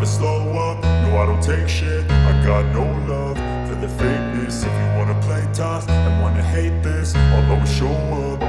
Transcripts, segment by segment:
slow up, no I don't take shit. I got no love for the fakeness. If you wanna play tough and wanna hate this, I'll always show up.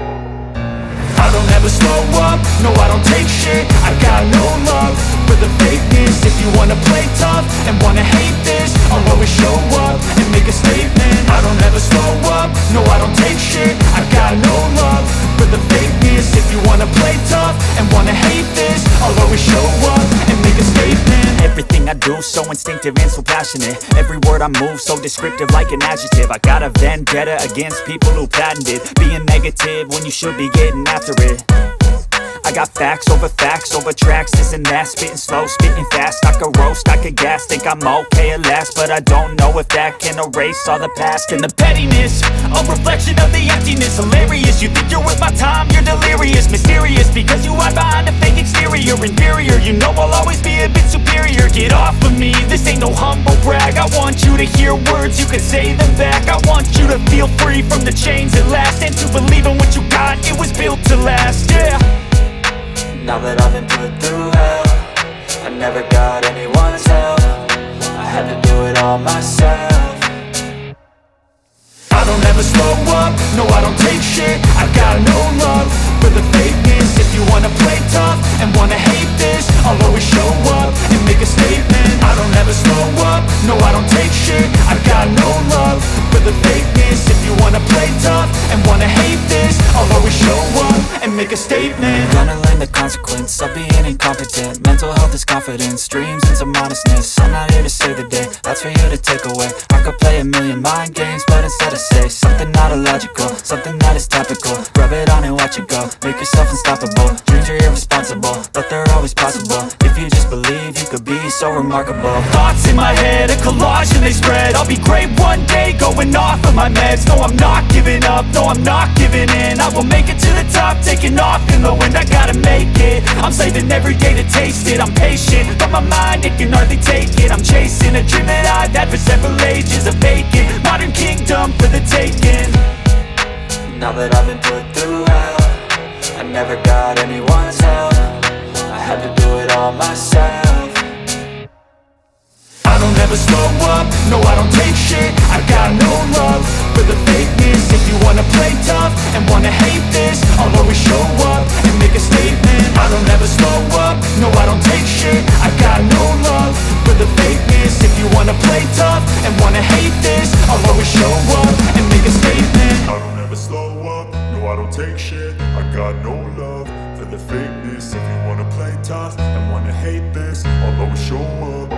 I don't ever slow up, no I don't take shit. I got no love for the fakeness. If you wanna play tough and wanna hate this, I'll always show up and make a statement. I don't ever slow up, no I don't take shit. I got no love for the fakeness. If you wanna play tough and wanna hate this, I'll always show up and make a statement. Everything I do so instinctive and so passionate. Every word I move so descriptive like an adjective. I got a vendetta against people who patented being negative when you should be getting after it. I got facts over tracks, this and that. Spitting slow, spitting fast, I could roast, I could gas. Think I'm okay at last, but I don't know if that can erase all the past. And the pettiness, a reflection of the emptiness. Hilarious, you think you're worth my time, you're delirious. Mysterious, because you hide behind a fake exterior. Inferior, you know I'll always be a bit superior. Get off of me, this ain't no humble brag. I want you to hear words, you can say them back. I want you to feel free from the chains at last, and to believe in what you got, it was built to last, yeah. Now that I've been put through hell, I never got anyone's help. I had to do it all myself. I don't ever slow up, no I don't take shit. I got no love for the fakeness. If you wanna play tough and wanna hate this, I'll always show up and make a statement. I don't ever slow up, no I don't take shit. I got no love for the fakeness. If you wanna play tough and wanna hate this, I'll always show up and make a statement. Gonna learn the consequence of being incompetent. Mental health is confidence, dreams and some honestness. I'm not here to save the day, that's for you to take away. I could play a million mind games, but instead I say something not illogical, something that is topical. Rub it on and watch it go, make yourself unstoppable. Dreams are irresponsible, but they're always possible. If you just believe, you could be so remarkable. Thoughts in my head, a collage and they spread. I'll be great one day, going off of my meds. No, I'm not giving up, no, I'm not giving in. I will make it to the top, taking off in the wind. I gotta make it, I'm saving every day to taste it. I'm patient, but my mind, it can hardly take it. I'm chasing a dream that I've had for several ages. A vacant, modern kingdom for the taking. Now that I've been put through hell, I never got anyone's help. I had to do it all myself. I don't ever slow up, no I don't take shit. I got no love for the fakeness. If you wanna play tough and wanna hate this, I'll always show up and make a statement. I don't ever slow up, no I don't take shit. I got no love for the fakeness. If you wanna play tough and wanna hate this, I'll always show up and make a statement. I don't ever slow up, no I don't take shit. I got no love for the fakeness. If you wanna play tough and wanna hate this, I'll always show up.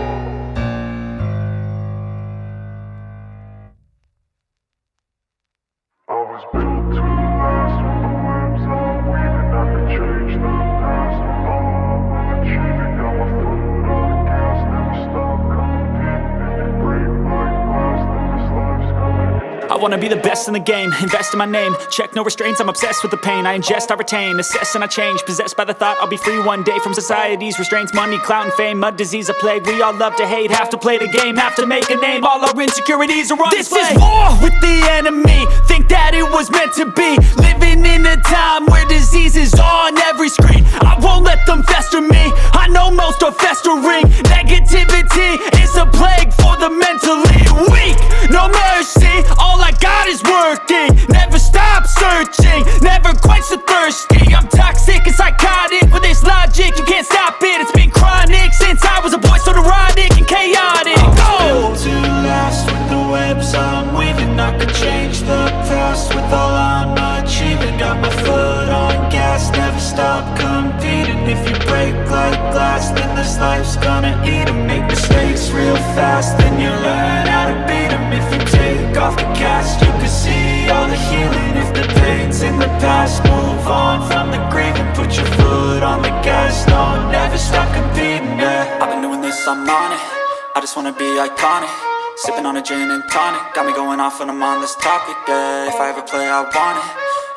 I was built to last with the webs I'm weaving. I could change the past with all I'm achieving. Got my foot on the gas, never stop competing. If you break like glass, then this life's gonna end. I wanna be the best in the game, invest in my name. Check no restraints, I'm obsessed with the pain. I ingest, I retain, assess and I change. Possessed by the thought I'll be free one day from society's restraints. Money, clout and fame, mud, disease, a plague. We all love to hate, have to play the game, have to make a name. All our insecurities are on display. This is war with the enemy, think that it was meant to be. Living in a time where disease is on every screen. I won't let them fester me, I know most are festering. Negativity is a plague for the mentally weak. No mercy, all I got is working. Never stop searching, never quench the thirsty. I'm toxic and psychotic, with this logic you can't stop it. It's been chronic since I was a boy, so neurotic and chaotic. Built to last with the webs I'm weaving. I could change the past with all I'm achieving. Got my foot on gas, never stop competing. If you break like glass, then this life's gonna eat 'em. Make mistakes real fast, then you learn how to beat 'em. If you take off the cast, you can see all the healing. If the pain's in the past, move on from the grieving. Put your foot on the gas, no, never stop competing, yeah. I've been doing this, I'm on it, I just wanna be iconic. Sipping on a gin and tonic, got me going off when I'm on this topic, yeah. If I ever play, I want it,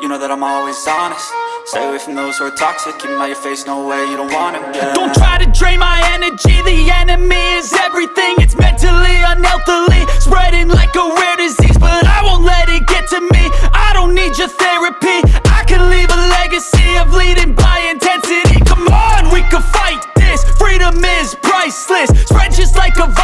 you know that I'm always honest. Stay away from those who are toxic, keep them out your face, no way, you don't want them, yeah. Don't try to drain my energy, the enemy is everything. It's mentally, unhealthily, spreading like a rare disease. But I won't let it get to me, I don't need your therapy. I can leave a legacy of leading by intensity. Come on, we can fight this, freedom is priceless. ruthless, spread just like a virus.